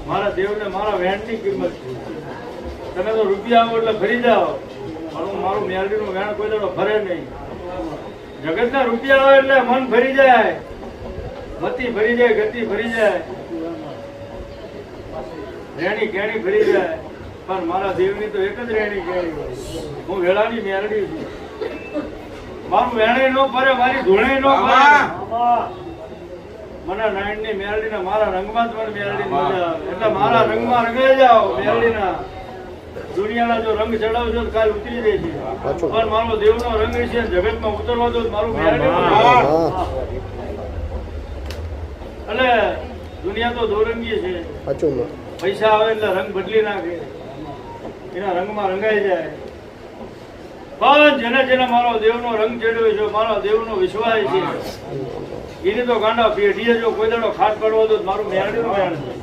મારા દેવને મારા વેણની કિંમત છે. તમે તો રૂપિયા આવો એટલે ફરી જાઓ, પણ મારું મેલડીનું વેણ કોઈ દાડો ફરે નહીં. જગતના રૂપિયા આવે એટલે મન ફરી જાય, મતિ ફરી જાય, ગતિ ફરી જાય, રેણી કેણી ફરી જાય, પણ મારા દેવની તો એક જ રેણી કેણી હોય. હું વેળાની મેલડી છું. મારું વેણે નો ફરે, મારી ધૂણે નો ફરે. મને નાયણની મેલડીના મારા રંગમાં જ મને મેલડીની મજા આવે. એટલે મારા રંગમાં રંગાઈ જાઓ મેલડીના. દુનિયાના જો રંગ ચડાવશો તો કાલ ઉતરી જાય છે, પણ મારો દેવનો રંગ છે જગતમાં ઉતરવા દો મારું મેલડી. એટલે દુનિયા તો દોરંગી છે. પૈસા આવે એટલે રંગ બદલી નાખે, એના રંગમાં રંગાઈ જાય. પણ જેને જેને મારો દેવનો રંગ ચડ્યો છે, મારો દેવનો વિશ્વાસ છે, એને તો ગાંડા પેઢીએ જો કોઈ દાડો ખાટ પડવો તો મારું મેલડીનું વેણ છે.